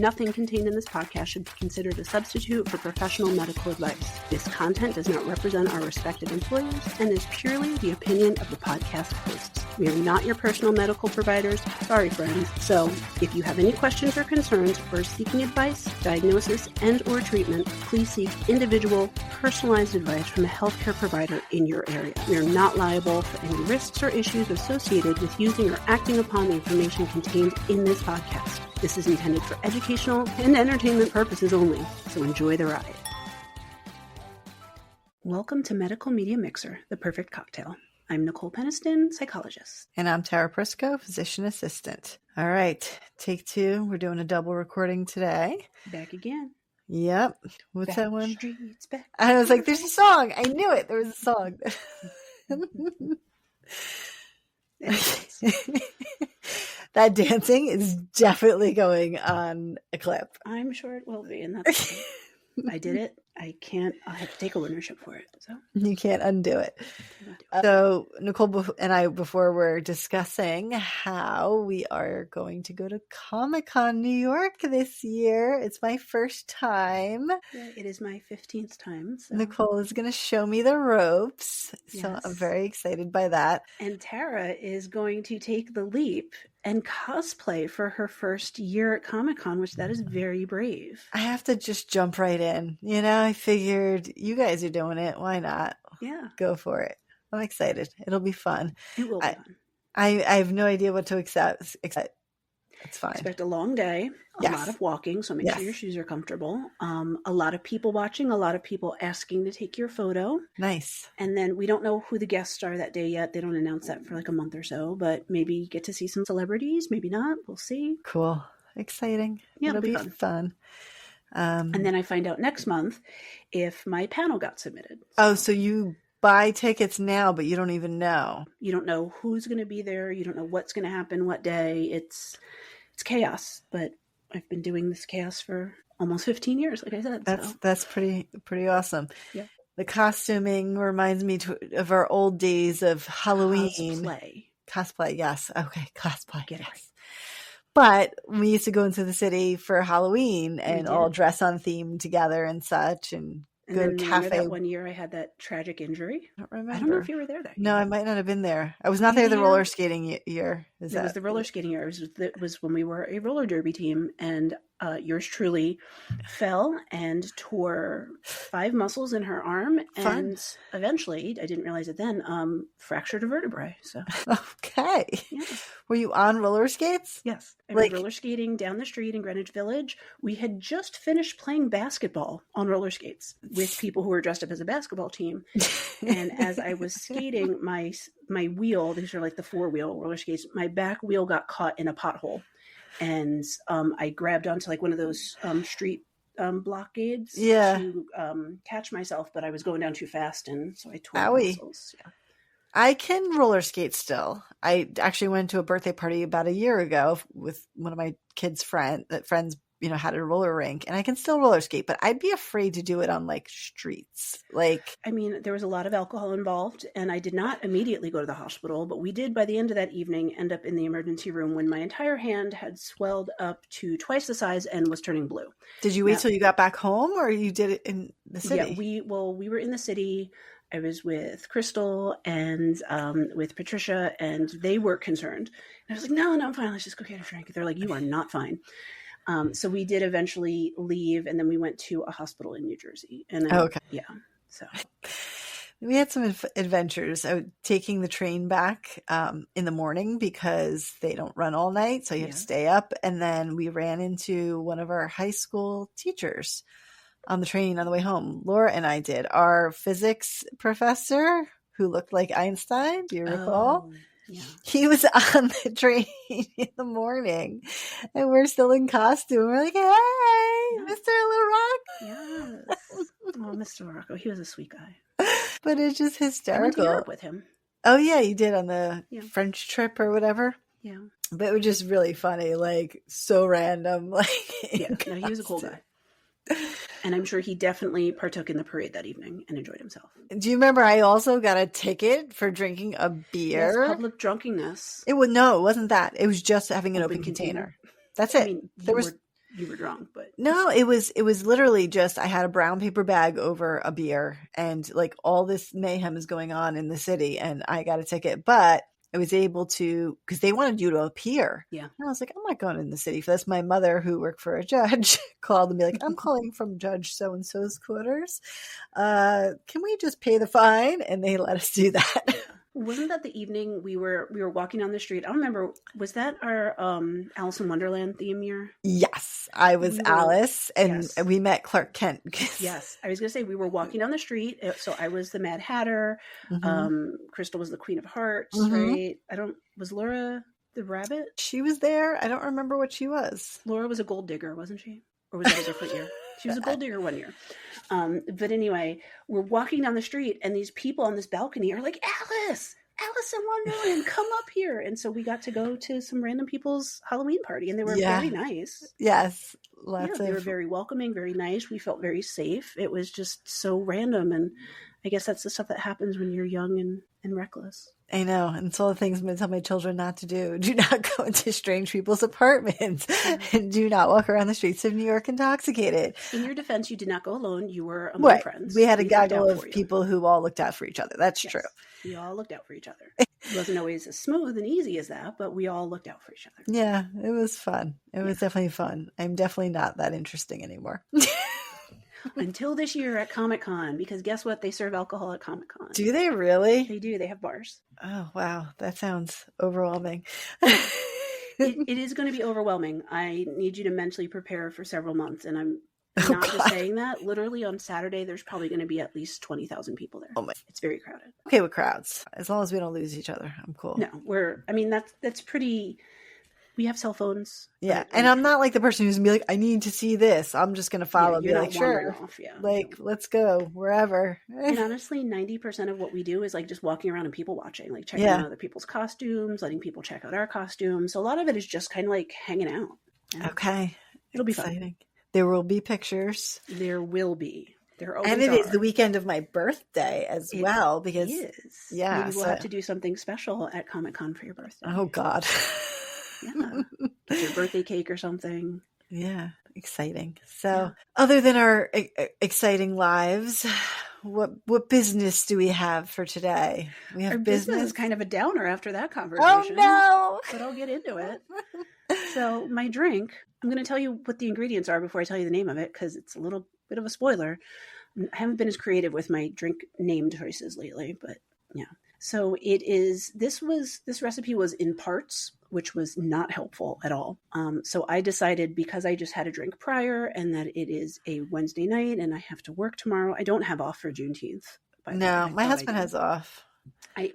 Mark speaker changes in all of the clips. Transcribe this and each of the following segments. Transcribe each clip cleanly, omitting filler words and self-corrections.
Speaker 1: Nothing contained in this podcast should be considered a substitute for professional medical advice. This content does not represent our respective employers and is purely the opinion of the podcast hosts. We are not your personal medical providers. Sorry, friends. So, if you have any questions or concerns or seeking advice, diagnosis, and or treatment, please seek individual, personalized advice from a healthcare provider in your area. We are not liable for any risks or issues associated with using or acting upon the information contained in this podcast. This is intended for educational and entertainment purposes only, so enjoy the ride. Welcome to Medical Media Mixer, the perfect cocktail. I'm Nicole Peniston, psychologist.
Speaker 2: And I'm Tara Prisco, physician assistant. All right, take two. We're doing a double recording today.
Speaker 1: Back again.
Speaker 2: Yep. What's
Speaker 1: back
Speaker 2: that one?
Speaker 1: Streets, back.
Speaker 2: I was like, there's a song. I knew it. There was a song. That dancing is definitely going on a clip.
Speaker 1: I'm sure it will be. And that's I did it. I have to take ownership for it. So
Speaker 2: you can't undo it. So Nicole and I before were discussing how we are going to go to Comic-Con New York this year. It's my first time.
Speaker 1: Yeah, it is my 15th time. So.
Speaker 2: Nicole is going to show me the ropes. So
Speaker 1: yes.
Speaker 2: I'm very excited by that.
Speaker 1: And Tara is going to take the leap and cosplay for her first year at Comic-Con, which that is very brave.
Speaker 2: I have to just jump right in. You know, I figured you guys are doing it. Why not?
Speaker 1: Yeah.
Speaker 2: Go for it. I'm excited. It'll be fun.
Speaker 1: It will be fun.
Speaker 2: I have no idea what to expect. It's fine.
Speaker 1: Expect a long day, a lot of walking, so make sure your shoes are comfortable. A lot of people watching, a lot of people asking to take your photo.
Speaker 2: Nice.
Speaker 1: And then we don't know who the guests are that day yet. They don't announce that for like a month or so, but maybe get to see some celebrities, maybe not. We'll see.
Speaker 2: Cool. Exciting.
Speaker 1: Yeah,
Speaker 2: it'll be fun.
Speaker 1: And then I find out next month if my panel got submitted.
Speaker 2: Oh, so you buy tickets now, but you don't even know.
Speaker 1: You don't know who's going to be there. You don't know what's going to happen, what day. It's chaos, but I've been doing this chaos for almost 15 years, like I said.
Speaker 2: That's pretty awesome.
Speaker 1: Yeah.
Speaker 2: The costuming reminds me of our old days of Halloween. Cosplay, yes. Okay, cosplay.
Speaker 1: Get it right.
Speaker 2: But we used to go into the city for Halloween and all dress on theme together and such and go to cafe.
Speaker 1: That one year I had that tragic injury.
Speaker 2: I don't remember.
Speaker 1: I don't know if you were there that year.
Speaker 2: No, I might not have been there. I was not there the roller skating year.
Speaker 1: It was the roller skating year. It was when we were a roller derby team, and yours truly fell and tore 5 muscles in her arm. And eventually, I didn't realize it then, fractured a vertebrae. So
Speaker 2: okay. Yeah. Were you on roller skates?
Speaker 1: Yes. I was roller skating down the street in Greenwich Village. We had just finished playing basketball on roller skates with people who were dressed up as a basketball team. And as I was skating, my wheel, these are like the 4-wheel roller skates, my back wheel got caught in a pothole. And I grabbed onto like one of those street blockades to catch myself, but I was going down too fast, and so I tore my muscles. Yeah.
Speaker 2: I can roller skate still. I actually went to a birthday party about a year ago with one of my kids' friends, had a roller rink, and I can still roller skate, but I'd be afraid to do it on like streets.
Speaker 1: There was a lot of alcohol involved, and I did not immediately go to the hospital, but we did by the end of that evening end up in the emergency room when my entire hand had swelled up to twice the size and was turning blue.
Speaker 2: Did you wait till you got back home, or you did it in the city?
Speaker 1: Yeah, we were in the city. I was with Crystal and with Patricia, and they were concerned. And I was like, no, I'm fine. Let's just go get a drink. They're like, you are not fine. So we did eventually leave, and then we went to a hospital in New Jersey. And then, yeah, so
Speaker 2: we had some adventures. Taking the train back in the morning because they don't run all night, so you have to stay up. And then we ran into one of our high school teachers on the train on the way home. Laura and I did. Our physics professor, who looked like Einstein, do you recall?
Speaker 1: Yeah.
Speaker 2: He was on the train in the morning, and we're still in costume. We're like, hey, Mr. LaRock.
Speaker 1: Yes. Oh, Mr. LaRocco. He was a sweet guy.
Speaker 2: But it's just hysterical.
Speaker 1: I went to Europe with him.
Speaker 2: Oh, yeah, you did on the French trip or whatever.
Speaker 1: Yeah.
Speaker 2: But it was just really funny, like so random.
Speaker 1: He was a cool guy. And I'm sure he definitely partook in the parade that evening and enjoyed himself.
Speaker 2: Do you remember I also got a ticket for drinking a beer?
Speaker 1: Yes, public drunkenness.
Speaker 2: No, it wasn't that. It was just having an open container. That's it.
Speaker 1: I mean, you were drunk, but
Speaker 2: no, it was literally just, I had a brown paper bag over a beer and like all this mayhem is going on in the city and I got a ticket, but I was able to, because they wanted you to appear.
Speaker 1: Yeah.
Speaker 2: And I was like, I'm not going in the city for this. My mother, who worked for a judge, called and be like, I'm calling from Judge so-and-so's quarters. Can we just pay the fine? And they let us do that.
Speaker 1: Yeah. Wasn't that the evening we were walking down the street? I don't remember. Was that our Alice in Wonderland theme year?
Speaker 2: Yes, I was Alice, and
Speaker 1: yes.
Speaker 2: we met Clark Kent.
Speaker 1: Yes, I was going to say we were walking down the street. So I was the Mad Hatter. Crystal was the Queen of Hearts, right? Was Laura the rabbit?
Speaker 2: She was there. I don't remember what she was.
Speaker 1: Laura was a gold digger, wasn't she? Or was that a different year? She was a gold digger one year. But anyway, we're walking down the street and these people on this balcony are like, Alice in Wonderland, come up here. And so we got to go to some random people's Halloween party and they were very nice.
Speaker 2: Yes.
Speaker 1: They were very welcoming, very nice. We felt very safe. It was just so random. And I guess that's the stuff that happens when you're young and reckless.
Speaker 2: I know. And it's all the things I'm going to tell my children not to do. Do not go into strange people's apartments and do not walk around the streets of New York intoxicated.
Speaker 1: In your defense, you did not go alone. You were among friends.
Speaker 2: We had a gaggle of people who all looked out for each other. That's true.
Speaker 1: We all looked out for each other. It wasn't always as smooth and easy as that, but we all looked out for each other.
Speaker 2: Yeah, it was fun. It was definitely fun. I'm definitely not that interesting anymore.
Speaker 1: Until this year at Comic-Con, because guess what? They serve alcohol at Comic-Con.
Speaker 2: Do they really?
Speaker 1: They do. They have bars.
Speaker 2: Oh, wow. That sounds overwhelming.
Speaker 1: It is going to be overwhelming. I need you to mentally prepare for several months. And I'm not just saying that. Literally on Saturday, there's probably going to be at least 20,000 people there. It's very crowded.
Speaker 2: Okay with crowds. As long as we don't lose each other, I'm cool.
Speaker 1: No, that's pretty... We have cell phones.
Speaker 2: Yeah. And I'm not like the person who's going to be like, I need to see this. I'm just going to follow and be like, sure. Let's go wherever.
Speaker 1: And honestly, 90% of what we do is like just walking around and people watching, like checking out other people's costumes, letting people check out our costumes. So a lot of it is just kind of like hanging out. Yeah.
Speaker 2: Okay.
Speaker 1: It'll be
Speaker 2: exciting.
Speaker 1: fun.
Speaker 2: There will be pictures.
Speaker 1: There will be.
Speaker 2: And it is the weekend of my birthday as well. Because
Speaker 1: maybe we'll have to do something special at Comic-Con for your birthday.
Speaker 2: Oh, God.
Speaker 1: Yeah. Your birthday cake or something.
Speaker 2: Yeah. Exciting. So other than our exciting lives, what business do we have for today? We have
Speaker 1: our business is kind of a downer after that conversation.
Speaker 2: Oh, no.
Speaker 1: But I'll get into it. So my drink, I'm going to tell you what the ingredients are before I tell you the name of it, because it's a little bit of a spoiler. I haven't been as creative with my drink name choices lately, but yeah. So this recipe was in parts, which was not helpful at all. So I decided, because I just had a drink prior and that it is a Wednesday night and I have to work tomorrow. I don't have off for Juneteenth.
Speaker 2: No, my husband has off.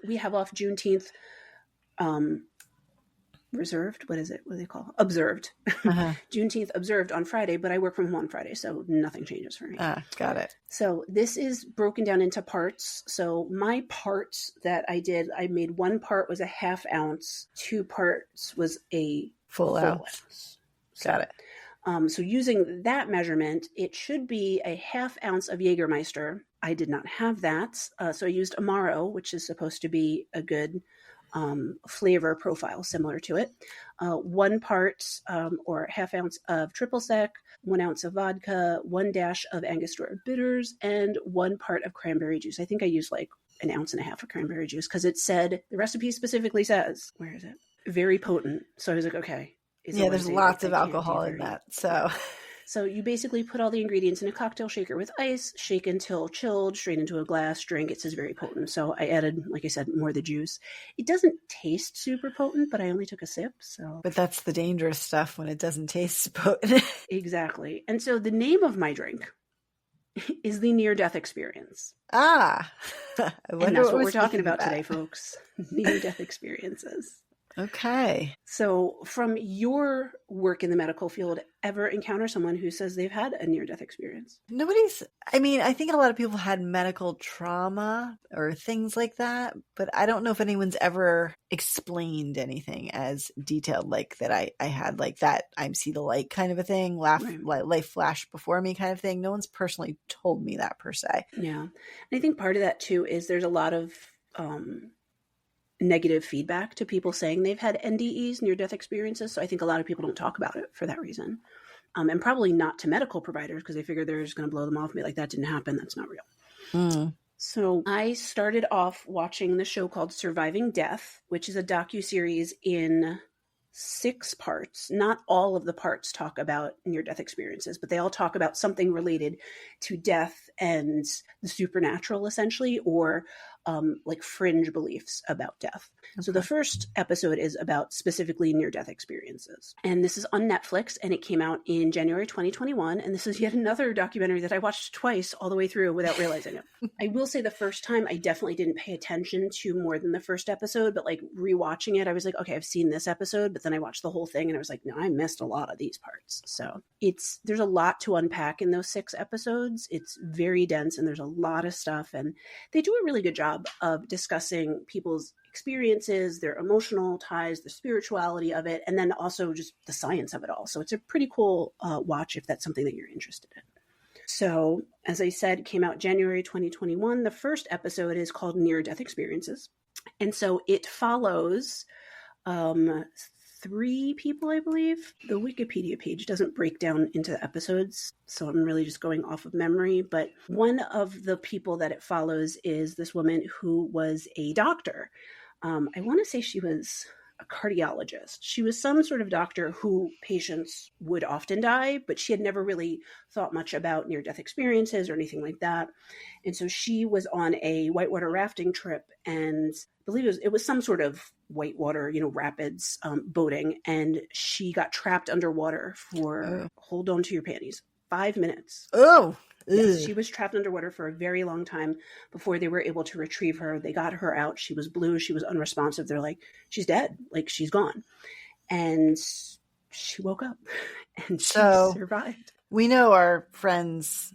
Speaker 1: We have off Juneteenth, reserved. What is it? What do they call it? Observed. Juneteenth observed on Friday, but I work from home on Friday, so nothing changes for me.
Speaker 2: Got it.
Speaker 1: So this is broken down into parts. So my parts that I did, I made one part was a ½ ounce, 2 parts was a full ounce.
Speaker 2: Got it.
Speaker 1: So using that measurement, it should be a ½ ounce of Jägermeister. I did not have that, so I used Amaro, which is supposed to be a good flavor profile similar to it. 1 part or ½ ounce of triple sec, 1 ounce of vodka, 1 dash of Angostura bitters, and 1 part of cranberry juice. I think I used like 1.5 ounces of cranberry juice because it said, the recipe specifically says, where is it? Very potent. So I was like, okay.
Speaker 2: There's lots of alcohol in that.
Speaker 1: So you basically put all the ingredients in a cocktail shaker with ice, shake until chilled, straight into a glass, drink. It says very potent. So I added, like I said, more of the juice. It doesn't taste super potent, but I only took a sip.
Speaker 2: But that's the dangerous stuff when it doesn't taste potent.
Speaker 1: Exactly. And so the name of my drink is the near-death experience.
Speaker 2: And
Speaker 1: that's what we're talking about today, folks. Near-death experiences.
Speaker 2: Okay.
Speaker 1: So from your work in the medical field, ever encounter someone who says they've had a near-death experience?
Speaker 2: I think a lot of people had medical trauma or things like that, but I don't know if anyone's ever explained anything as detailed like that I had, like that I see the light kind of a thing, life flash before me kind of thing. No one's personally told me that per se.
Speaker 1: Yeah. And I think part of that too is there's a lot of negative feedback to people saying they've had NDEs, near-death experiences. So I think a lot of people don't talk about it for that reason. and probably not to medical providers because they figure they're just going to blow them off and be like, that didn't happen. That's not real.
Speaker 2: Mm.
Speaker 1: So I started off watching the show called Surviving Death, which is a docuseries in 6 parts. Not all of the parts talk about near-death experiences, but they all talk about something related to death and the supernatural, essentially, or like fringe beliefs about death. Okay. So the first episode is about specifically near-death experiences. And this is on Netflix, and it came out in January 2021. And this is yet another documentary that I watched twice all the way through without realizing it. I will say the first time I definitely didn't pay attention to more than the first episode, but like rewatching it, I was like, okay, I've seen this episode, but then I watched the whole thing and I was like, no, I missed a lot of these parts. So there's a lot to unpack in those 6 episodes. It's very dense and there's a lot of stuff, and they do a really good job of discussing people's experiences, their emotional ties, the spirituality of it, and then also just the science of it all. So it's a pretty cool watch if that's something that you're interested in. So as I said, it came out January 2021. The first episode is called Near-Death Experiences. And so it follows 3 people, I believe. The Wikipedia page doesn't break down into the episodes, so I'm really just going off of memory. But one of the people that it follows is this woman who was a doctor. I want to say she was a cardiologist. She was some sort of doctor who patients would often die, but she had never really thought much about near-death experiences or anything like that. And so she was on a whitewater rafting trip, and I believe it was some sort of whitewater, rapids boating, and she got trapped underwater for, hold on to your panties, 5 minutes.
Speaker 2: Oh,
Speaker 1: yes, she was trapped underwater for a very long time before they were able to retrieve her. They got her out. She was blue. She was unresponsive. They're like, she's dead. Like, she's gone. And she woke up and she survived.
Speaker 2: We know our friends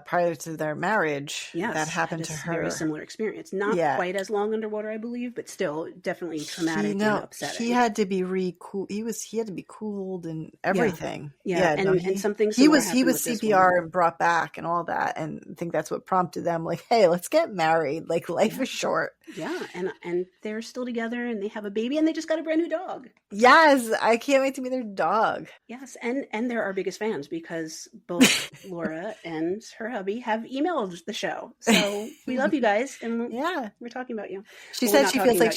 Speaker 2: prior to their marriage, that happened to her.
Speaker 1: Very similar experience. Not quite as long underwater, I believe, but still definitely traumatic and upsetting.
Speaker 2: He had to be he had to be cooled and everything.
Speaker 1: Yeah. And something
Speaker 2: he was CPR and brought back and all that. And I think that's what prompted them, like, hey, let's get married. Like, life is short.
Speaker 1: Yeah. And they're still together and they have a baby and they just got a brand new dog.
Speaker 2: Yes. I can't wait to meet their dog.
Speaker 1: Yes. And they're our biggest fans because both Laura and her hubby have emailed the show. So we love you guys. And we're talking about you.
Speaker 2: She said she feels like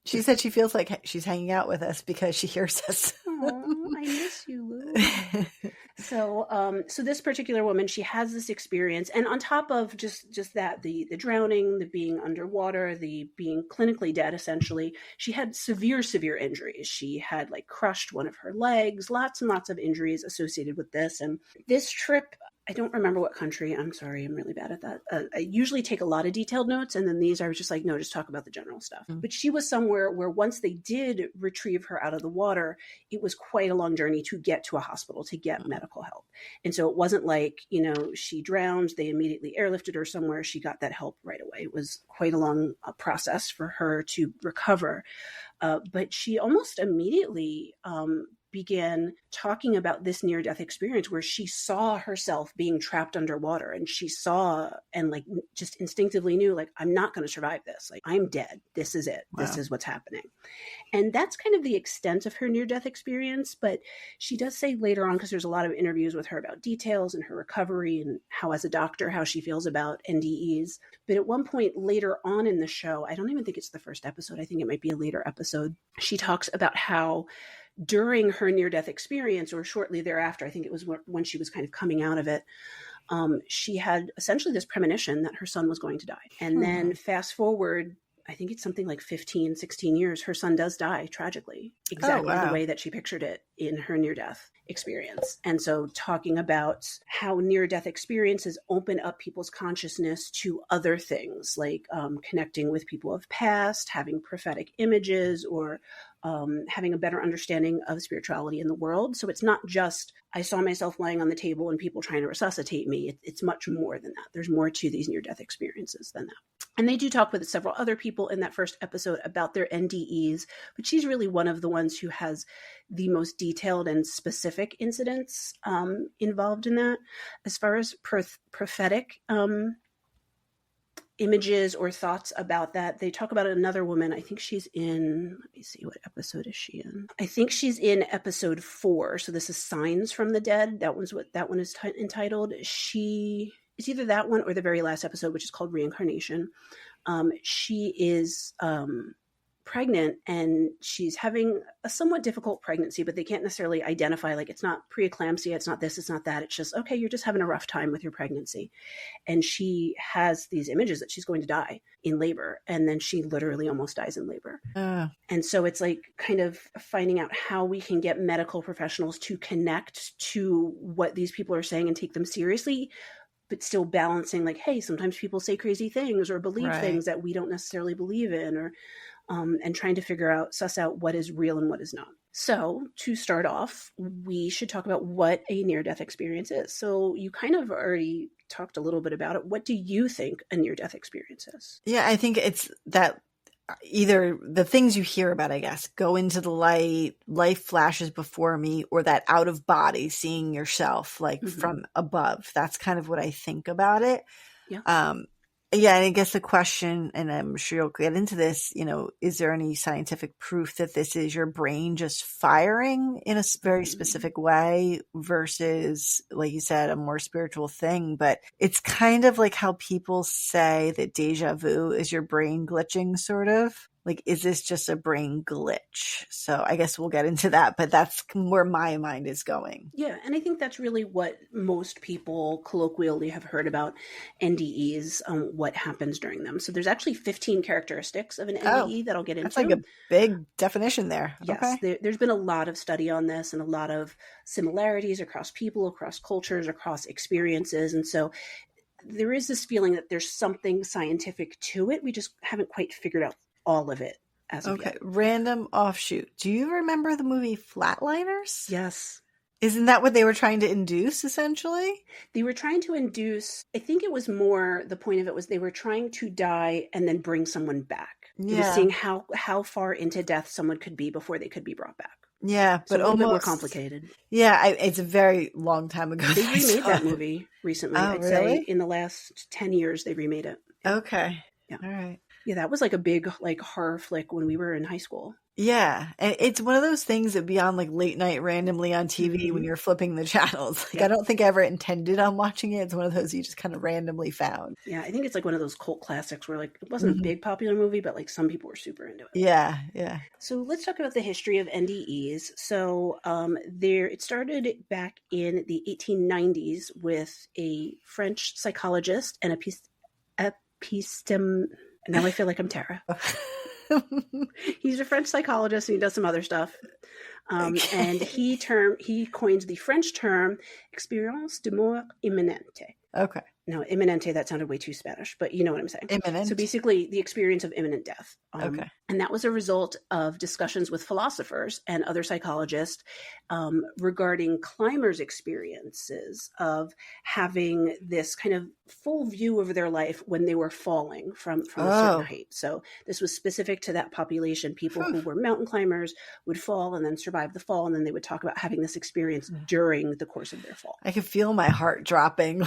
Speaker 2: she said she feels like she's hanging out with us because she hears us.
Speaker 1: Oh, I miss you, Lou. So this particular woman, she has this experience, and on top of just that, the drowning, the being underwater, the being clinically dead, essentially, she had severe injuries. She had like crushed one of her legs, lots and lots of injuries associated with this. And this trip, I don't remember what country. I'm sorry. I'm really bad at that. I usually take a lot of detailed notes. And then these, I was just like, no, just talk about the general stuff. Mm-hmm. But she was somewhere where once they did retrieve her out of the water, it was quite a long journey to get to a hospital, to get medical help. And so it wasn't like, she drowned, they immediately airlifted her somewhere. She got that help right away. It was quite a long process for her to recover. But she almost immediately began talking about this near-death experience where she saw herself being trapped underwater, and she saw and like just instinctively knew, like, I'm not going to survive this. Like, I'm dead. This is it. Wow. This is what's happening. And that's kind of the extent of her near-death experience. But she does say later on, because there's a lot of interviews with her about details and her recovery and how, as a doctor, how she feels about NDEs. But at one point later on in the show, I don't even think it's the first episode, I think it might be a later episode, she talks about how during her near-death experience, or shortly thereafter, I think it was when she was kind of coming out of it, she had essentially this premonition that her son was going to die. And then fast forward, I think it's something like 15, 16 years, her son does die tragically, exactly the way that she pictured it in her near-death experience. And so talking about how near-death experiences open up people's consciousness to other things, like connecting with people of past, having prophetic images, or having a better understanding of spirituality in the world. So it's not just, I saw myself lying on the table and people trying to resuscitate me. It's much more than that. There's more to these near-death experiences than that. And they do talk with several other people in that first episode about their NDEs, but she's really one of the ones who has the most detailed and specific incidents involved in that. As far as prophetic images or thoughts about that. They talk about another woman. I think she's in, let me see, what episode is she in? I think she's in episode 4. So this is Signs from the Dead. That one's what that one is entitled. She is either that one or the very last episode, which is called Reincarnation. She is pregnant and she's having a somewhat difficult pregnancy, but they can't necessarily identify, like, it's not preeclampsia, it's not this, it's not that. It's just, okay, you're just having a rough time with your pregnancy. And she has these images that she's going to die in labor. And then she literally almost dies in labor. And so it's like kind of finding out how we can get medical professionals to connect to what these people are saying and take them seriously, but still balancing, like, hey, sometimes people say crazy things or believe things that we don't necessarily believe in, or and trying to suss out what is real and what is not. So to start off, we should talk about what a near-death experience is. So you kind of already talked a little bit about it. What do you think a near-death experience is?
Speaker 2: Yeah, I think it's that either the things you hear about, I guess, go into the light, life flashes before me, or that out of body, seeing yourself like from above. That's kind of what I think about it.
Speaker 1: Yeah.
Speaker 2: Yeah, and I guess the question, and I'm sure you'll get into this, is there any scientific proof that this is your brain just firing in a very specific way versus, like you said, a more spiritual thing? But it's kind of like how people say that deja vu is your brain glitching, sort of. Like, is this just a brain glitch? So I guess we'll get into that, but that's where my mind is going.
Speaker 1: Yeah, and I think that's really what most people colloquially have heard about NDEs, what happens during them. So there's actually 15 characteristics of an NDE that I'll get into.
Speaker 2: That's like a big definition there.
Speaker 1: Yes,
Speaker 2: okay.
Speaker 1: There's been a lot of study on this and a lot of similarities across people, across cultures, across experiences. And so there is this feeling that there's something scientific to it. We just haven't quite figured out all of it as of yet.
Speaker 2: Random offshoot. Do you remember the movie Flatliners?
Speaker 1: Yes.
Speaker 2: Isn't that what they were trying to induce, essentially?
Speaker 1: They were trying to induce, I think it was more, the point of it was they were trying to die and then bring someone back. Yeah. It was seeing how far into death someone could be before they could be brought back.
Speaker 2: Yeah, but
Speaker 1: so a little bit more complicated.
Speaker 2: Yeah, it's a very long time ago.
Speaker 1: They remade that movie recently.
Speaker 2: I'd say
Speaker 1: in the last 10 years they remade it.
Speaker 2: Okay.
Speaker 1: Yeah.
Speaker 2: All right.
Speaker 1: Yeah, that was like a big like horror flick when we were in high school.
Speaker 2: Yeah, and it's one of those things that be on like late night randomly on TV when you're flipping the channels. Like, I don't think I ever intended on watching it. It's one of those you just kind of randomly found.
Speaker 1: Yeah, I think it's like one of those cult classics where like it wasn't a big popular movie, but like some people were super into it.
Speaker 2: Yeah, yeah.
Speaker 1: So let's talk about the history of NDEs. So it started back in the 1890s with a French psychologist and now I feel like I'm Tara. He's a French psychologist and he does some other stuff. And he coins the French term expérience de mort imminente.
Speaker 2: Okay.
Speaker 1: No, imminente, that sounded way too Spanish, but you know what I'm saying.
Speaker 2: Imminent.
Speaker 1: So basically the experience of imminent death.
Speaker 2: Okay.
Speaker 1: And that was a result of discussions with philosophers and other psychologists regarding climbers' experiences of having this kind of full view of their life when they were falling from a certain height. So this was specific to that population. People who were mountain climbers would fall and then survive the fall. And then they would talk about having this experience during the course of their fall.
Speaker 2: I could feel my heart dropping.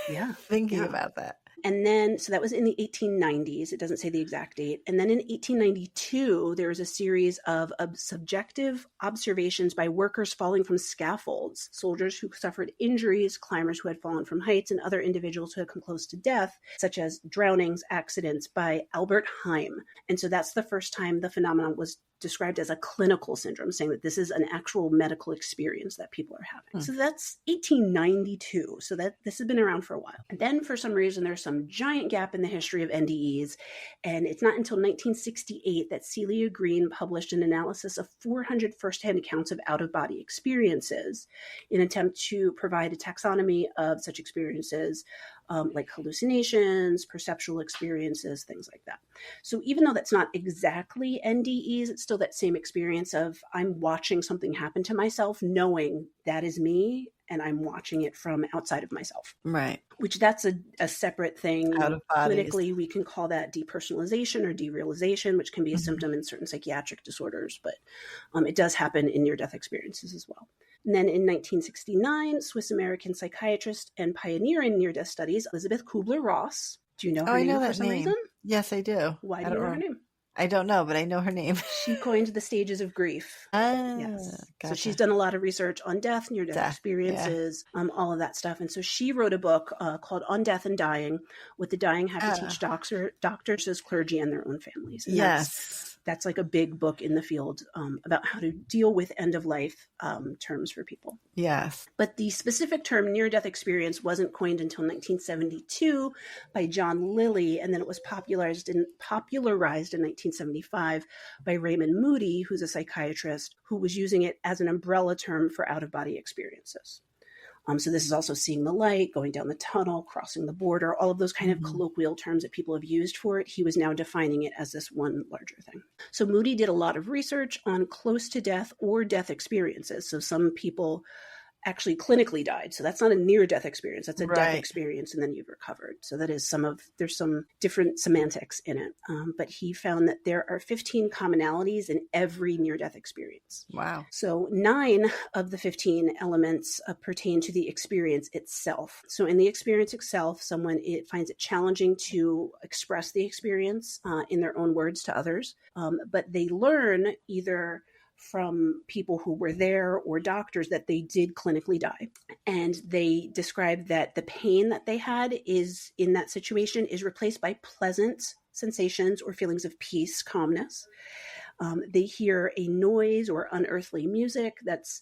Speaker 1: Yeah.
Speaker 2: Thinking about that.
Speaker 1: And then, so that was in the 1890s. It doesn't say the exact date. And then in 1892, there was a series of subjective observations by workers falling from scaffolds, soldiers who suffered injuries, climbers who had fallen from heights, and other individuals who had come close to death, such as drownings, accidents, by Albert Heim. And so that's the first time the phenomenon was described as a clinical syndrome, saying that this is an actual medical experience that people are having. So that's 1892. So that this has been around for a while. And then for some reason, there's some giant gap in the history of NDEs. And it's not until 1968 that Celia Green published an analysis of 400 firsthand accounts of out-of-body experiences in an attempt to provide a taxonomy of such experiences, like hallucinations, perceptual experiences, things like that. So even though that's not exactly NDEs, it's still that same experience of I'm watching something happen to myself, knowing that is me, and I'm watching it from outside of myself.
Speaker 2: Right.
Speaker 1: Which that's a separate thing.
Speaker 2: Out of bodies.
Speaker 1: Clinically, we can call that depersonalization or derealization, which can be a symptom in certain psychiatric disorders, but it does happen in near-death experiences as well. And then in 1969, Swiss-American psychiatrist and pioneer in near-death studies, Elizabeth Kubler-Ross, Do you know
Speaker 2: Oh,
Speaker 1: her
Speaker 2: I know
Speaker 1: name for
Speaker 2: that
Speaker 1: some
Speaker 2: name.
Speaker 1: reason?
Speaker 2: Yes, I do.
Speaker 1: Why
Speaker 2: I
Speaker 1: do you
Speaker 2: don't
Speaker 1: know her
Speaker 2: know.
Speaker 1: name?
Speaker 2: I don't know, but I know her name.
Speaker 1: She coined the stages of grief.
Speaker 2: Ah,
Speaker 1: Yes. So she's
Speaker 2: gotcha.
Speaker 1: done a lot of research on death, near-death
Speaker 2: Death, yeah.
Speaker 1: experiences, all of that stuff. And so she wrote a book called On Death and Dying, What the Dying Have to Teach Doctors, Clergy, and Their Own Families. And
Speaker 2: Yes.
Speaker 1: that's like a big book in the field about how to deal with end-of-life terms for people.
Speaker 2: Yes.
Speaker 1: But the specific term near-death experience wasn't coined until 1972 by John Lilly, and then it was popularized in 1975 by Raymond Moody, who's a psychiatrist, who was using it as an umbrella term for out-of-body experiences. So this is also seeing the light, going down the tunnel, crossing the border, all of those kind of colloquial terms that people have used for it. He was now defining it as this one larger thing. So Moody did a lot of research on close to death or death experiences. So some people actually clinically died. So that's not a near-death experience. That's a death experience, and then you've recovered. So that is there's some different semantics in it. But he found that there are 15 commonalities in every near-death experience.
Speaker 2: Wow.
Speaker 1: So 9 of the 15 elements pertain to the experience itself. So in the experience itself, someone finds it challenging to express the experience in their own words to others. But they learn either from people who were there or doctors that they did clinically die. And they described that the pain that they had is in that situation is replaced by pleasant sensations or feelings of peace, calmness. They hear a noise or unearthly music that's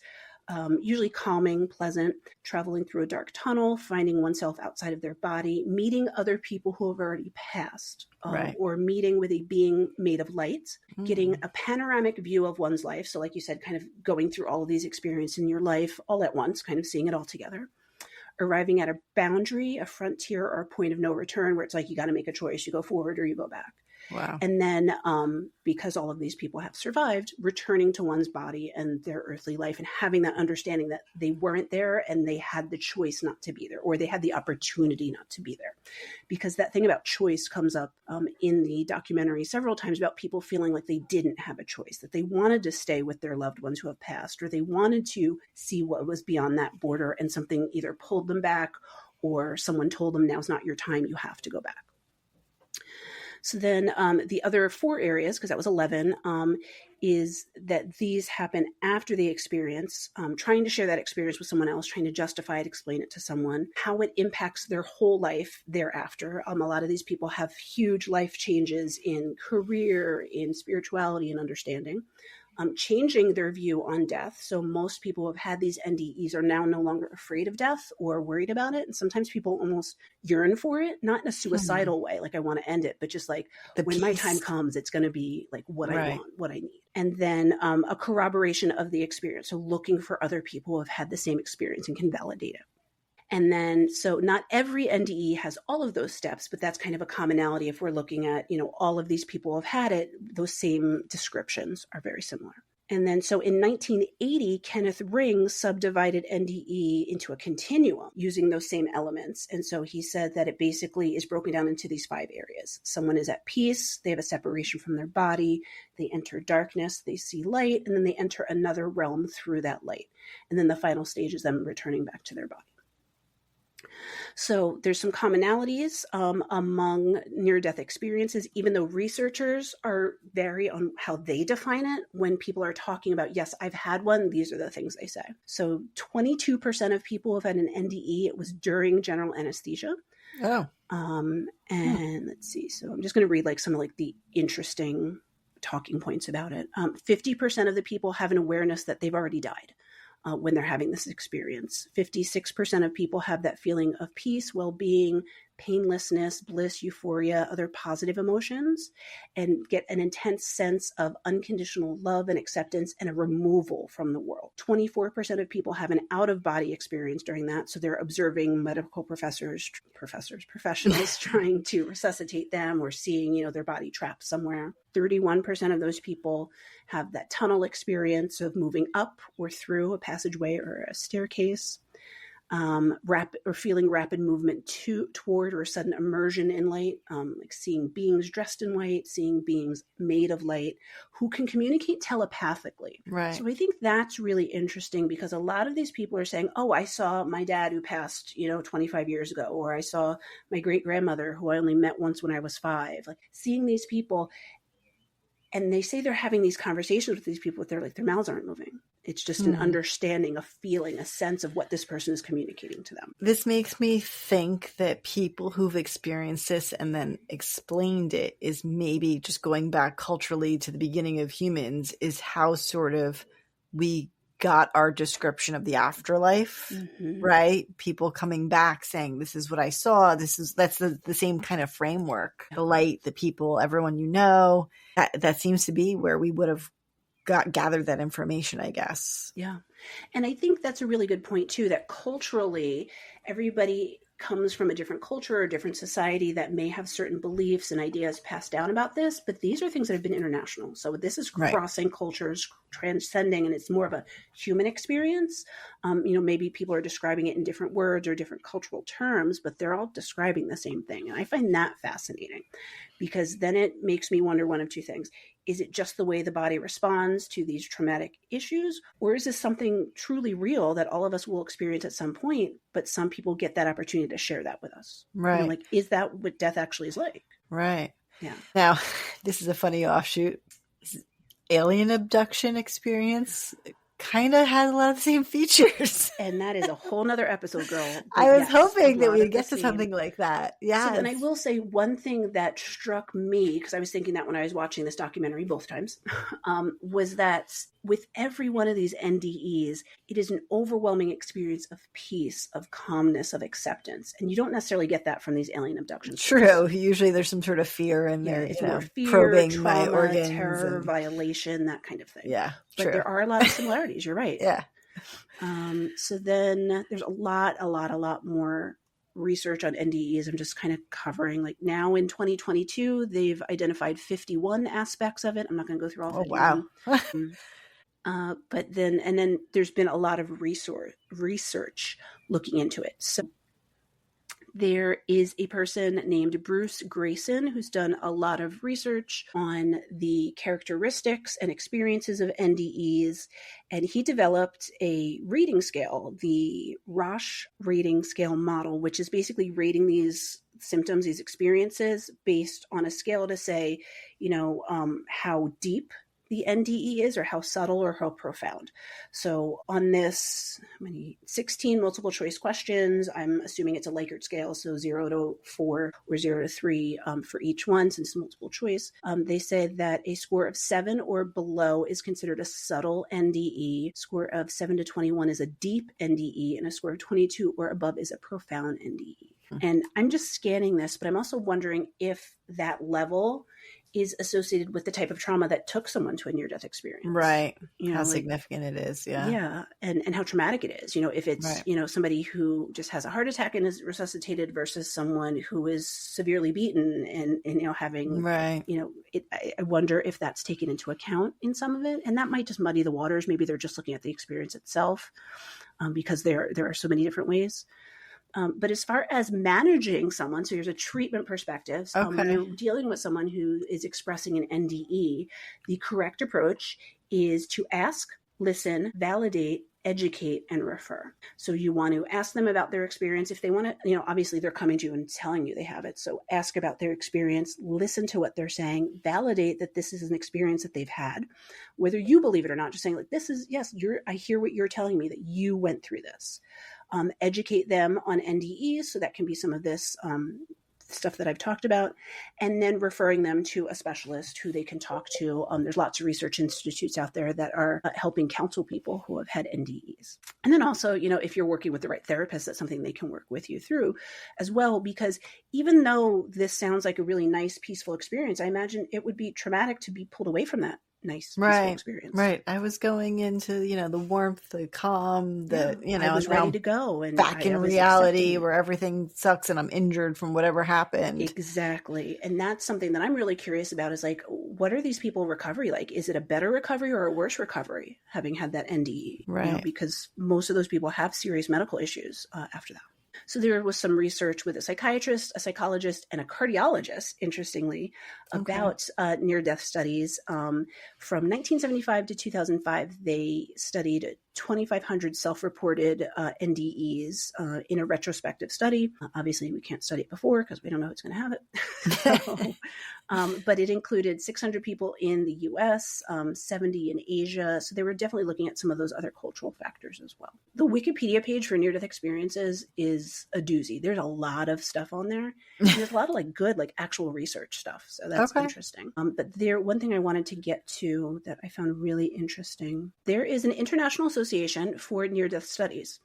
Speaker 1: usually calming, pleasant, traveling through a dark tunnel, finding oneself outside of their body, meeting other people who have already passed, or meeting with a being made of light, getting a panoramic view of one's life. So like you said, kind of going through all of these experiences in your life all at once, kind of seeing it all together. Arriving at a boundary, a frontier, or a point of no return where it's like you got to make a choice. You go forward or you go back.
Speaker 2: Wow.
Speaker 1: And then because all of these people have survived, returning to one's body and their earthly life and having that understanding that they weren't there and they had the choice not to be there, or they had the opportunity not to be there. Because that thing about choice comes up in the documentary several times about people feeling like they didn't have a choice, that they wanted to stay with their loved ones who have passed, or they wanted to see what was beyond that border, and something either pulled them back or someone told them, now's not your time, you have to go back. So then the other 4 areas, because that was 11, is that these happen after the experience, trying to share that experience with someone else, trying to justify it, explain it to someone, how it impacts their whole life thereafter. A lot of these people have huge life changes in career, in spirituality, and understanding. Changing their view on death. So most people who have had these NDEs are now no longer afraid of death or worried about it. And sometimes people almost yearn for it, not in a suicidal way, like I want to end it, but just like when my time comes, it's going to be like what I want, what I need. And then a corroboration of the experience. So looking for other people who have had the same experience and can validate it. And then, so not every NDE has all of those steps, but that's kind of a commonality. If we're looking at, all of these people have had it, those same descriptions are very similar. And then, so in 1980, Kenneth Ring subdivided NDE into a continuum using those same elements. And so he said that it basically is broken down into these 5 areas. Someone is at peace, they have a separation from their body, they enter darkness, they see light, and then they enter another realm through that light. And then the final stage is them returning back to their body. So there's some commonalities among near-death experiences, even though researchers vary on how they define it. When people are talking about, yes, I've had one, these are the things they say. So 22% of people have had an NDE. It was during general anesthesia.
Speaker 2: Oh.
Speaker 1: And let's see. So I'm just going to read like some of like the interesting talking points about it. 50% of the people have an awareness that they've already died. When they're having this experience. 56% of people have that feeling of peace, well-being, painlessness, bliss, euphoria, other positive emotions, and get an intense sense of unconditional love and acceptance and a removal from the world. 24% of people have an out-of-body experience during that, so they're observing medical professionals trying to resuscitate them or seeing, their body trapped somewhere. 31% of those people have that tunnel experience of moving up or through a passageway or a staircase. rapid or feeling rapid movement toward or sudden immersion in light, like seeing beings dressed in white, seeing beings made of light who can communicate telepathically.
Speaker 2: Right.
Speaker 1: So I think that's really interesting because a lot of these people are saying, oh, I saw my dad who passed, 25 years ago, or I saw my great grandmother who I only met once when I was 5. Like seeing these people, and they say they're having these conversations with these people, but their mouths aren't moving. It's just an understanding, a feeling, a sense of what this person is communicating to them.
Speaker 2: This makes me think that people who've experienced this and then explained it is maybe just going back culturally to the beginning of humans is how sort of we got our description of the afterlife, right? People coming back saying, this is what I saw. That's the same kind of framework. The light, the people, everyone you know, that seems to be where we would have gathered that information, I guess.
Speaker 1: Yeah. And I think that's a really good point too, that culturally everybody comes from a different culture or different society that may have certain beliefs and ideas passed down about this, but these are things that have been international. So this is crossing cultures, transcending, and it's more of a human experience. Maybe people are describing it in different words or different cultural terms, but they're all describing the same thing. And I find that fascinating because then it makes me wonder one of two things. Is it just the way the body responds to these traumatic issues? Or is this something truly real that all of us will experience at some point, but some people get that opportunity to share that with us?
Speaker 2: Right.
Speaker 1: Is that what death actually is like?
Speaker 2: Right.
Speaker 1: Yeah.
Speaker 2: Now, this is a funny offshoot. Alien abduction experience kind of has a lot of the same features.
Speaker 1: And that is a whole nother episode, girl.
Speaker 2: I was hoping that we'd get to something like that. Yeah.
Speaker 1: So, and I will say one thing that struck me, because I was thinking that when I was watching this documentary both times, was that with every one of these NDEs, it is an overwhelming experience of peace, of calmness, of acceptance. And you don't necessarily get that from these alien abductions.
Speaker 2: True. Usually there's some sort of fear in there,
Speaker 1: it's more fear,
Speaker 2: probing
Speaker 1: trauma,
Speaker 2: my organs.
Speaker 1: Terror, violation, that kind of thing.
Speaker 2: Yeah,
Speaker 1: but
Speaker 2: true.
Speaker 1: There are a lot of similarities. You're right.
Speaker 2: Yeah.
Speaker 1: So then there's a lot more research on NDEs. I'm just kind of covering, like, now in 2022, they've identified 51 aspects of it. I'm not going to go through all 51.
Speaker 2: Oh, wow.
Speaker 1: But then there's been a lot of research looking into it. So there is a person named Bruce Grayson who's done a lot of research on the characteristics and experiences of NDEs, and he developed a rating scale, the Roche rating scale model, which is basically rating these symptoms, these experiences, based on a scale to say, how deep the NDE is, or how subtle or how profound. So on this 16 multiple choice questions, I'm assuming it's a Likert scale, so 0 to 4 or 0 to 3 for each one, since it's multiple choice. They said that a score of 7 or below is considered a subtle NDE, score of 7 to 21 is a deep NDE, and a score of 22 or above is a profound NDE. And I'm just scanning this, but I'm also wondering if that level is associated with the type of trauma that took someone to a near-death experience.
Speaker 2: Right. How significant it is. Yeah.
Speaker 1: Yeah. And how traumatic it is. If it's, somebody who just has a heart attack and is resuscitated versus someone who is severely beaten and having, I wonder if that's taken into account in some of it. And that might just muddy the waters. Maybe they're just looking at the experience itself because there are so many different ways. But as far as managing someone, so here's a treatment perspective. So when you're dealing with someone who is expressing an NDE, the correct approach is to ask, listen, validate, educate, and refer. So you want to ask them about their experience. If they want to, obviously they're coming to you and telling you they have it. So ask about their experience, listen to what they're saying, validate that this is an experience that they've had, whether you believe it or not, just saying, like, this is, yes, I hear what you're telling me, that you went through this. Educate them on NDEs. So that can be some of this stuff that I've talked about, and then referring them to a specialist who they can talk to. There's lots of research institutes out there that are helping counsel people who have had NDEs. And then also, if you're working with the right therapist, that's something they can work with you through as well, because even though this sounds like a really nice, peaceful experience, I imagine it would be traumatic to be pulled away from that nice, peaceful experience.
Speaker 2: Right. I was going into, the warmth, the calm, I
Speaker 1: was ready to go. And
Speaker 2: back in reality where everything sucks and I'm injured from whatever happened.
Speaker 1: Exactly. And that's something that I'm really curious about, is like, what are these people recovery like? Is it a better recovery or a worse recovery having had that NDE?
Speaker 2: Right.
Speaker 1: Because most of those people have serious medical issues after that. So there was some research with a psychiatrist, a psychologist, and a cardiologist, interestingly, about near-death studies. From 1975 to 2005, they studied 2,500 self-reported NDEs in a retrospective study. Obviously, we can't study it before because we don't know who's going to have it. But it included 600 people in the U.S., 70 in Asia. So they were definitely looking at some of those other cultural factors as well. The Wikipedia page for near-death experiences is a doozy. There's a lot of stuff on there. And there's a lot of good actual research stuff. So that's interesting. But one thing I wanted to get to that I found really interesting, there is an international association for near-death studies.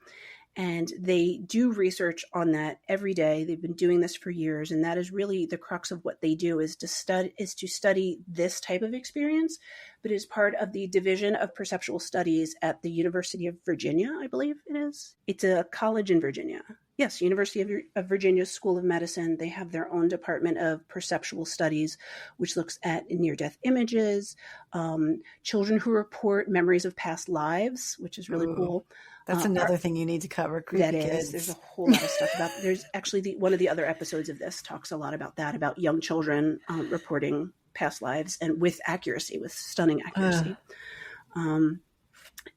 Speaker 1: And they do research on that every day. They've been doing this for years. And that is really the crux of what they do is to study this type of experience, but is part of the Division of Perceptual Studies at the University of Virginia, I believe it is. It's a college in Virginia. Yes, University of Virginia School of Medicine. They have their own department of perceptual studies, which looks at near-death images, children who report memories of past lives, which is really cool.
Speaker 2: That's another thing you need to cover. Creepy
Speaker 1: that
Speaker 2: kids.
Speaker 1: is. There's a whole lot of stuff about. There's actually one of the other episodes of this talks a lot about that, about young children reporting past lives and with accuracy, with stunning accuracy.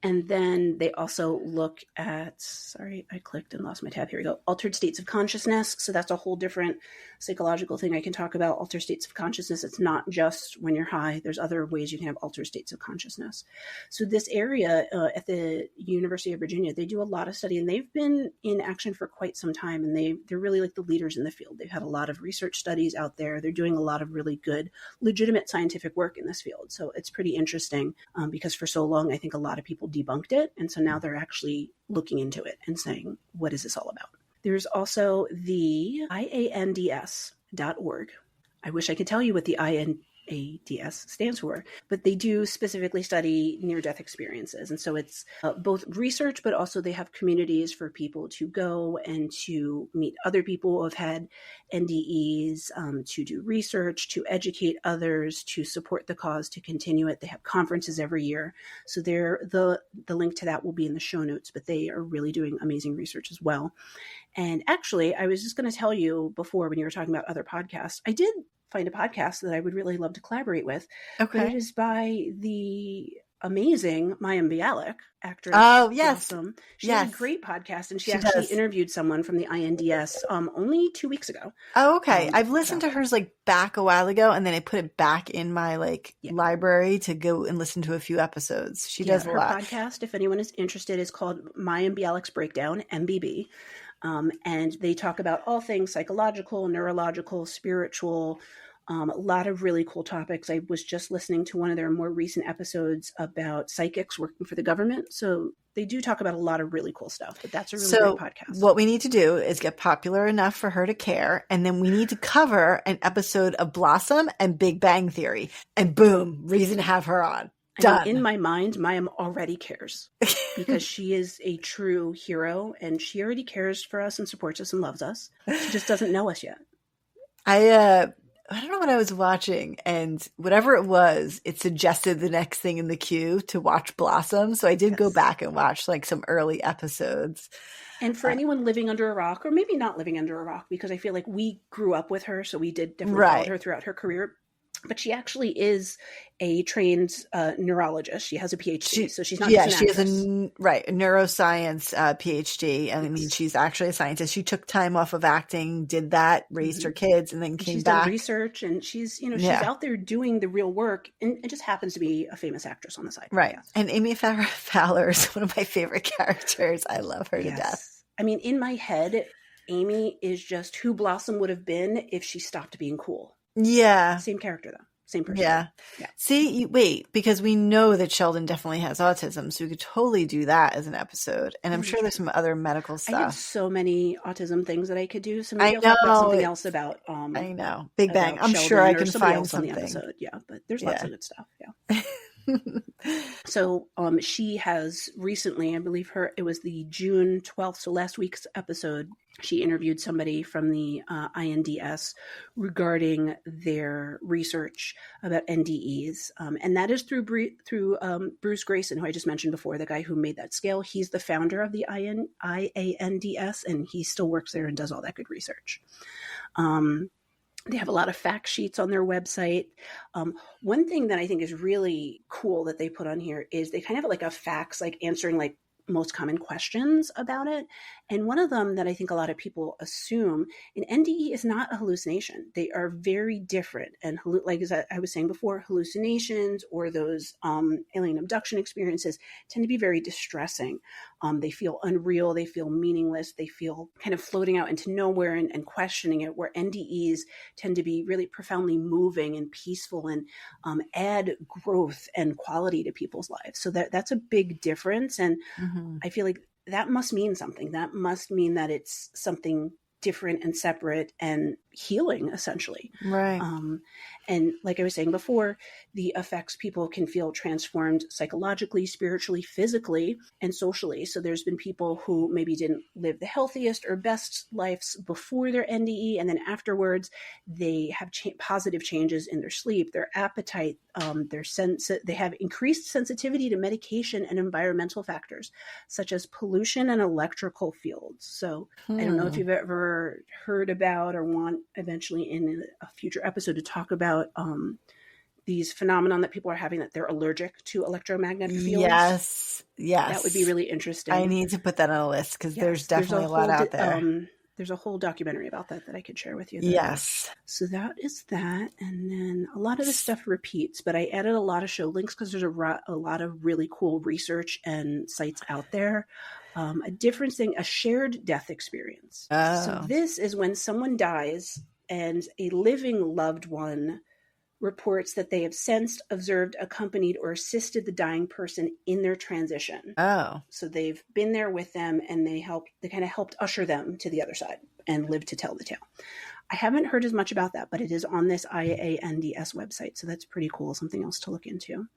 Speaker 1: And then they also look at, sorry, I clicked and lost my tab. Here we go. Altered states of consciousness. So that's a whole different psychological thing I can talk about. Altered states of consciousness. It's not just when you're high. There's other ways you can have altered states of consciousness. So this area at the University of Virginia, they do a lot of study, and they've been in action for quite some time. And they're really like the leaders in the field. They've had a lot of research studies out there. They're doing a lot of really good, legitimate scientific work in this field. So it's pretty interesting because for so long, I think a lot of people debunked it. And so now they're actually looking into it and saying, what is this all about? There's also the IANDS.org. I wish I could tell you what the IANDS stands for, but they do specifically study near-death experiences. And so it's both research, but also they have communities for people to go and to meet other people who have had NDEs, to do research, to educate others, to support the cause, to continue it. They have conferences every year. So the link to that will be in the show notes, but they are really doing amazing research as well. And actually, I was just going to tell you before when you were talking about other podcasts, I did find a podcast that I would really love to collaborate with. Okay. But it is by the amazing Mayim Bialik, actress.
Speaker 2: Oh, yes.
Speaker 1: Awesome. She has a great podcast, and she actually interviewed someone from the INDS only 2 weeks ago.
Speaker 2: Oh, okay. I've listened to hers back a while ago, and then I put it back in my library to go and listen to a few episodes. She does a lot.
Speaker 1: Her podcast, if anyone is interested, is called Mayim Bialik's Breakdown, MBB. And they talk about all things psychological, neurological, spiritual, a lot of really cool topics. I was just listening to one of their more recent episodes about psychics working for the government. So they do talk about a lot of really cool stuff, but that's a really great podcast.
Speaker 2: What we need to do is get popular enough for her to care. And then we need to cover an episode of Blossom and Big Bang Theory. And boom, reason to have her on. Done.
Speaker 1: I mean, in my mind, Mayim already cares because she is a true hero and she already cares for us and supports us and loves us. She just doesn't know us yet.
Speaker 2: I don't know what I was watching, and whatever it was, it suggested the next thing in the queue to watch Blossom. So I did go back and watch some early episodes.
Speaker 1: And for anyone living under a rock, or maybe not living under a rock, because I feel like we grew up with her, so we did definitely follow her throughout her career. But she actually is a trained neurologist. She has a PhD, so she's not just an actress.
Speaker 2: She has a neuroscience PhD. I mean, she's actually a scientist. She took time off of acting, did that, raised her kids, and then came back.
Speaker 1: She's done research, and she's out there doing the real work, and it just happens to be a famous actress on the side.
Speaker 2: Right. And Amy Fowler is one of my favorite characters. I love her to death.
Speaker 1: I mean, in my head, Amy is just who Blossom would have been if she stopped being cool.
Speaker 2: Yeah.
Speaker 1: Same character, though. Same person.
Speaker 2: Yeah. See, because we know that Sheldon definitely has autism, so we could totally do that as an episode. And I'm sure there's some other medical stuff.
Speaker 1: I have so many autism things that I could do. So maybe I'll talk about something else about
Speaker 2: I know. Big Bang. I'm sure I can find something.
Speaker 1: On the episode. Yeah, but there's lots of good stuff. Yeah. So she has recently, I believe it was the June 12th, so last week's episode, she interviewed somebody from the INDS regarding their research about NDEs. And that is through Bruce Grayson, who I just mentioned before, the guy who made that scale. He's the founder of the IANDS, and he still works there and does all that good research. They have a lot of fact sheets on their website. One thing that I think is really cool that they put on here is they kind of have like a facts, like answering like most common questions about it. And one of them that I think a lot of people assume, an NDE is not a hallucination. They are very different. And like as I was saying before, hallucinations or those alien abduction experiences tend to be very distressing. They feel unreal. They feel meaningless. They feel kind of floating out into nowhere and questioning it, where NDEs tend to be really profoundly moving and peaceful and add growth and quality to people's lives. So that's a big difference. And I feel like that must mean something. That must mean that it's something different and separate and healing, essentially.
Speaker 2: Right.
Speaker 1: And like I was saying before, the effects people can feel transformed psychologically, spiritually, physically, and socially. So there's been people who maybe didn't live the healthiest or best lives before their NDE, and then afterwards they have positive changes in their sleep, their appetite, they have increased sensitivity to medication and environmental factors such as pollution and electrical fields. So I don't know if you've ever heard about or want eventually in a future episode to talk about these phenomenon that people are having, that they're allergic to electromagnetic fields.
Speaker 2: Yes.
Speaker 1: That would be really interesting.
Speaker 2: I need to put that on a list because there's definitely a lot out there.
Speaker 1: There's a whole documentary about that I could share with you.
Speaker 2: Yes.
Speaker 1: So that is that. And then a lot of this stuff repeats, but I added a lot of show links because there's a lot of really cool research and sites out there. A different thing, a shared death experience.
Speaker 2: Oh.
Speaker 1: So this is when someone dies and a living loved one reports that they have sensed, observed, accompanied, or assisted the dying person in their transition.
Speaker 2: Oh.
Speaker 1: So they've been there with them and they kind of helped usher them to the other side and live to tell the tale. I haven't heard as much about that, but it is on this IANDS website. So that's pretty cool. Something else to look into.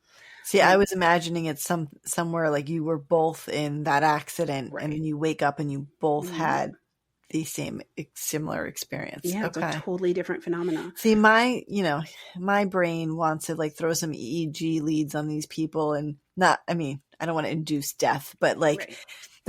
Speaker 2: See, I was imagining it somewhere like you were both in that accident, right, and then you wake up and you both had the similar experience.
Speaker 1: Yeah, it's a totally different phenomena.
Speaker 2: See, my brain wants to like throw some EEG leads on these people and I don't want to induce death, but like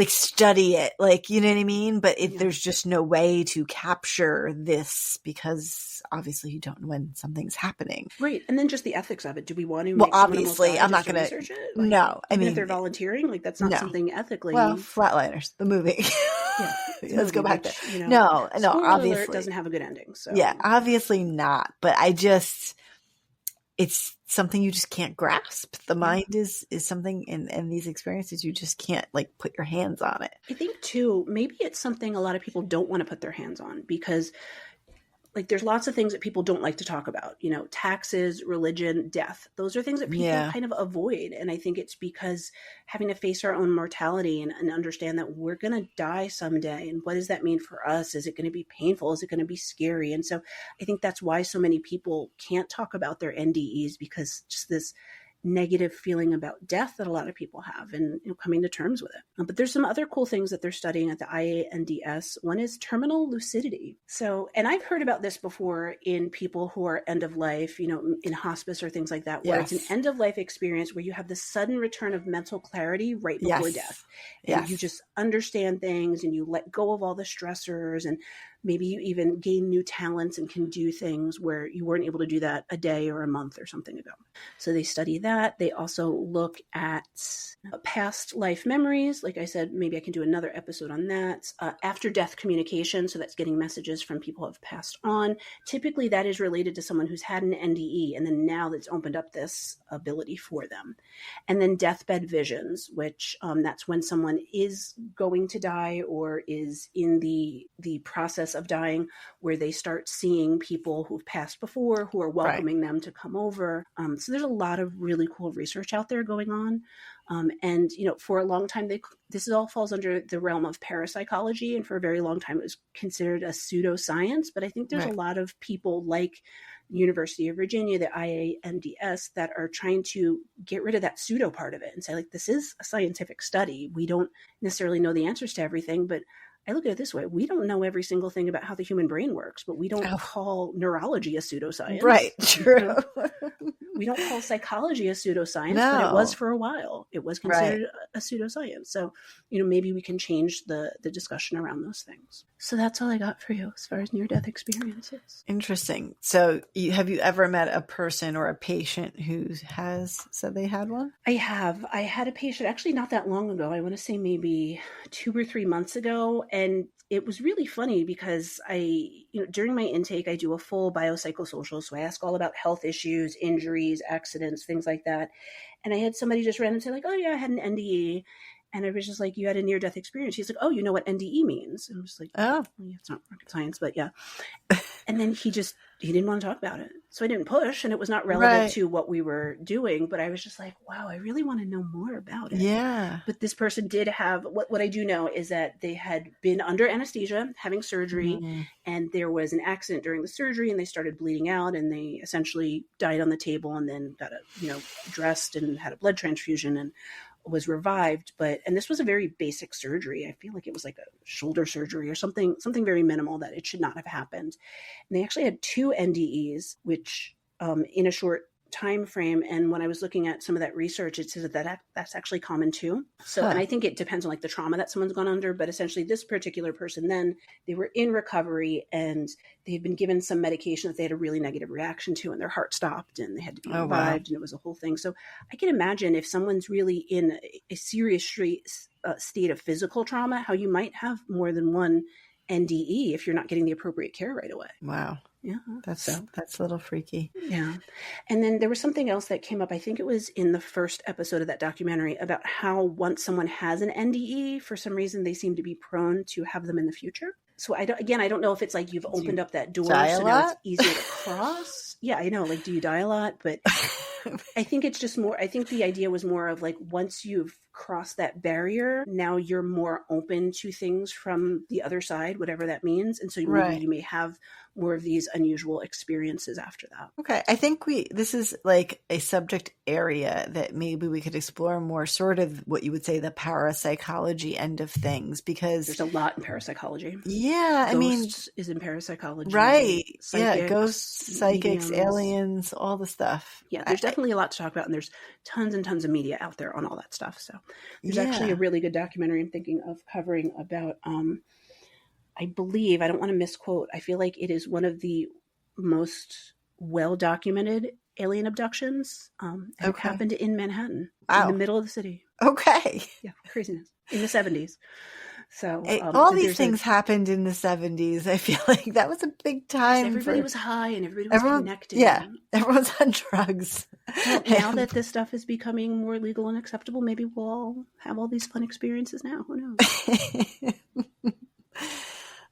Speaker 2: study it, like, you know what I mean? But there's just no way to capture this because obviously you don't know when something's happening.
Speaker 1: Right. And then just the ethics of it. Do we want to
Speaker 2: Well, obviously I'm not going to
Speaker 1: research it?
Speaker 2: Like, no, I mean,
Speaker 1: if they're volunteering, like that's not something ethically.
Speaker 2: Well, Flatliners, the movie.
Speaker 1: Yeah,
Speaker 2: let's go back there.
Speaker 1: You know,
Speaker 2: no, obviously
Speaker 1: it doesn't have a good ending. So
Speaker 2: yeah, obviously not. But it's something you just can't grasp. The mind is something in these experiences you just can't like put your hands on it.
Speaker 1: I think too, maybe it's something a lot of people don't want to put their hands on because like there's lots of things that people don't like to talk about, you know, taxes, religion, death. Those are things that people kind of avoid. And I think it's because having to face our own mortality and understand that we're going to die someday. And what does that mean for us? Is it going to be painful? Is it going to be scary? And so I think that's why so many people can't talk about their NDEs, because just this negative feeling about death that a lot of people have and coming to terms with it. But there's some other cool things that they're studying at the IANDS. One is terminal lucidity. So, and I've heard about this before in people who are end of life, in hospice or things like that, where it's an end of life experience where you have the sudden return of mental clarity right before death. And you just understand things and you let go of all the stressors, and maybe you even gain new talents and can do things where you weren't able to do that a day or a month or something ago. So they study that. They also look at past life memories. Like I said, maybe I can do another episode on that. After death communication. So that's getting messages from people who have passed on. Typically that is related to someone who's had an NDE, and then now that's opened up this ability for them. And then deathbed visions, which that's when someone is going to die or is in the process of dying, where they start seeing people who've passed before who are welcoming them to come over. So there's a lot of really cool research out there going on. And, for a long time, this all falls under the realm of parapsychology. And for a very long time, it was considered a pseudoscience. But I think there's a lot of people like University of Virginia, the IANDS, that are trying to get rid of that pseudo part of it and say, like, this is a scientific study. We don't necessarily know the answers to everything, but I look at it this way. We don't know every single thing about how the human brain works, but we don't call neurology a pseudoscience.
Speaker 2: Right. True.
Speaker 1: We don't call psychology a pseudoscience, but it was for a while. It was considered a pseudoscience. So, maybe we can change the discussion around those things. So that's all I got for you as far as near-death experiences.
Speaker 2: Interesting. So have you ever met a person or a patient who has said they had one?
Speaker 1: I have. I had a patient actually not that long ago. I want to say maybe 2 or 3 months ago. And it was really funny because during my intake, I do a full biopsychosocial. So I ask all about health issues, injuries, accidents, things like that. And I had somebody just random say like, oh yeah, I had an NDE. And I was just like, you had a near-death experience. He's like, oh, you know what NDE means? And I'm just like, oh, yeah, it's not rocket science, but yeah. And then he didn't want to talk about it. So I didn't push, and it was not relevant to what we were doing. But I was just like, wow, I really want to know more about it.
Speaker 2: Yeah.
Speaker 1: But this person did have, what I do know is that they had been under anesthesia, having surgery, and there was an accident during the surgery, and they started bleeding out, and they essentially died on the table, and then got dressed and had a blood transfusion, and was revived. And this was a very basic surgery. I feel like it was like a shoulder surgery or something very minimal that it should not have happened. And they actually had 2 NDEs, which in a short time frame. And when I was looking at some of that research, it says that that's actually common too. So, and I think it depends on like the trauma that someone's gone under, but essentially this particular person, then they were in recovery and they had been given some medication that they had a really negative reaction to, and their heart stopped and they had to be revived, and it was a whole thing. So I can imagine if someone's really in a serious state of physical trauma, how you might have more than one NDE if you're not getting the appropriate care right away.
Speaker 2: Wow.
Speaker 1: Yeah.
Speaker 2: That's a little freaky.
Speaker 1: Yeah. And then there was something else that came up. I think it was in the first episode of that documentary about how once someone has an NDE, for some reason, they seem to be prone to have them in the future. So I don't know if it's like you've opened up that door so now it's easier to cross. Yeah, I know. Like, do you die a lot? But I think it's just more, I think the idea was more of like, once you've crossed that barrier, now you're more open to things from the other side, whatever that means. And so you may have more of these unusual experiences after that.
Speaker 2: Okay. I think this is like a subject area that maybe we could explore more, sort of what you would say the parapsychology end of things, because
Speaker 1: there's a lot in parapsychology.
Speaker 2: Yeah.
Speaker 1: Ghosts is in parapsychology.
Speaker 2: Right.
Speaker 1: Psychics,
Speaker 2: yeah. Ghosts, psychics,
Speaker 1: mediums,
Speaker 2: aliens, all the stuff.
Speaker 1: Yeah. There's definitely a lot to talk about, and there's tons and tons of media out there on all that stuff. So there's actually a really good documentary I'm thinking of covering about, I believe, I don't want to misquote, I feel like it is one of the most well-documented alien abductions that happened in Manhattan, in the middle of the city.
Speaker 2: Okay.
Speaker 1: Yeah, craziness. In the 70s. So
Speaker 2: all these things happened in the 70s. I feel like that was a big time.
Speaker 1: Everybody was high and everybody was connected.
Speaker 2: Yeah, everyone's on drugs.
Speaker 1: Well, now that this stuff is becoming more legal and acceptable, maybe we'll all have all these fun experiences now. Who knows?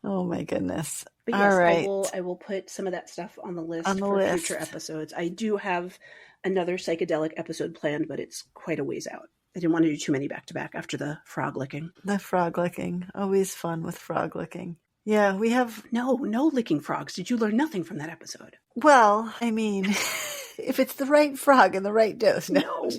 Speaker 2: Oh my goodness.
Speaker 1: But yes, all right. I will put some of that stuff on the list future episodes. I do have another psychedelic episode planned, but it's quite a ways out. I didn't want to do too many back to back after the frog licking.
Speaker 2: The frog licking. Always fun with frog licking. Yeah, we have...
Speaker 1: No licking frogs. Did you learn nothing from that episode?
Speaker 2: Well, I mean, if it's the right frog and the right dose. No,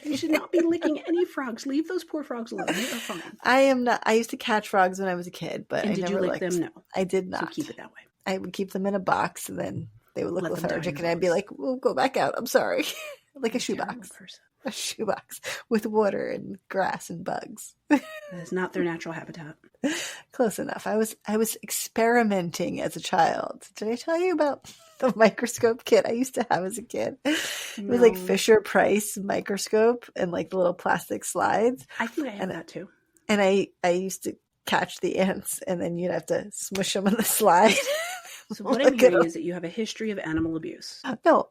Speaker 1: you should not be licking any frogs. Leave those poor frogs alone. They are fine.
Speaker 2: I am not. I used to catch frogs when I was a kid, but I never licked
Speaker 1: them? No.
Speaker 2: I did not.
Speaker 1: So keep it that way.
Speaker 2: I would keep them in a box, and then they would look lethargic, and I'd be like, we'll go back out. I'm sorry. Like a shoebox. A shoebox with water and grass and bugs.
Speaker 1: That is not their natural habitat.
Speaker 2: Close enough. I was experimenting as a child. Did I tell you about the microscope kit I used to have as a kid? It was like Fisher Price microscope and like the little plastic slides.
Speaker 1: I think I had that too.
Speaker 2: And I used to catch the ants, and then you'd have to smush them on the slide.
Speaker 1: So what I'm hearing is that you have a history of animal abuse.
Speaker 2: No.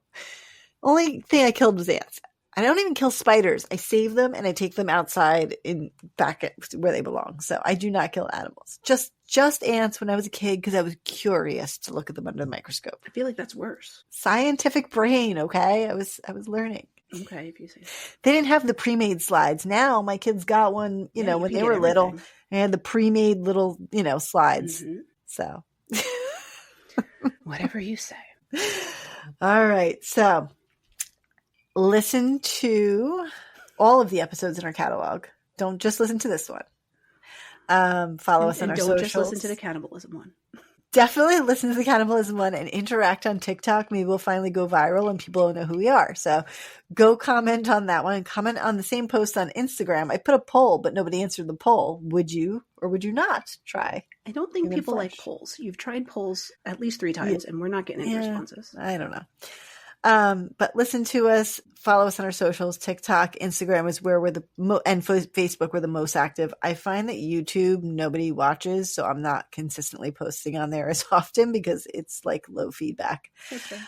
Speaker 2: Only thing I killed was ants. I don't even kill spiders. I save them and I take them outside back at where they belong. So I do not kill animals. Just ants when I was a kid, because I was curious to look at them under the microscope.
Speaker 1: I feel like that's worse.
Speaker 2: Scientific brain, okay? I was learning.
Speaker 1: Okay, if you say so.
Speaker 2: They didn't have the pre-made slides. Now my kids got one, when they were little. They had the pre-made little, slides. Mm-hmm. So
Speaker 1: whatever you say.
Speaker 2: All right. So listen to all of the episodes in our catalog. Don't just listen to this one. Follow us on our socials.
Speaker 1: Don't just listen to the cannibalism one.
Speaker 2: Definitely listen to the cannibalism one and interact on TikTok. Maybe we'll finally go viral and people will know who we are. So go comment on that one and comment on the same post on Instagram. I put a poll, but nobody answered the poll. Would you or would you not try?
Speaker 1: I don't think people like polls. You've tried polls at least 3 times and we're not getting any responses.
Speaker 2: I don't know. But listen to us, follow us on our socials. TikTok, Instagram is where we're and Facebook, we're the most active. I find that YouTube, nobody watches, so I'm not consistently posting on there as often because it's like low feedback.
Speaker 1: Okay.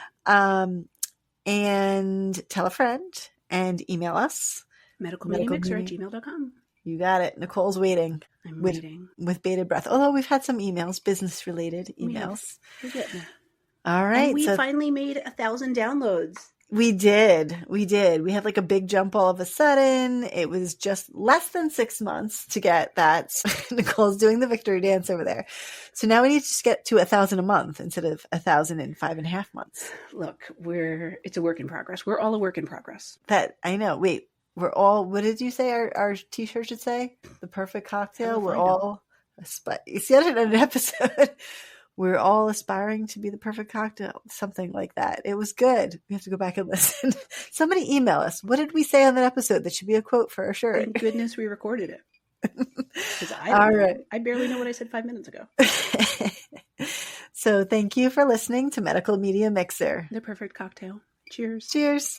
Speaker 2: And tell a friend and email us.
Speaker 1: medicalmediamixer@gmail.com.
Speaker 2: You got it. Nicole's waiting.
Speaker 1: I'm waiting.
Speaker 2: With bated breath. Although we've had some emails, business-related emails.
Speaker 1: We're getting there.
Speaker 2: All right.
Speaker 1: And we finally made 1,000 downloads.
Speaker 2: We did. We had like a big jump all of a sudden. It was just less than 6 months to get that. Nicole's doing the victory dance over there. So now we need to just get to 1,000 a month instead of 1,000 in 5.5 months.
Speaker 1: Look, it's a work in progress. We're all a work in progress.
Speaker 2: That I know. Wait, we're all, what did you say our t-shirt should say? The perfect cocktail. We're all, you see, I did an episode. We're all aspiring to be the perfect cocktail, something like that. It was good. We have to go back and listen. Somebody email us. What did we say on that episode? That should be a quote for our shirt.
Speaker 1: Thank goodness we recorded it. I barely know what I said 5 minutes ago.
Speaker 2: So thank you for listening to Medical Media Mixer.
Speaker 1: The perfect cocktail. Cheers.
Speaker 2: Cheers.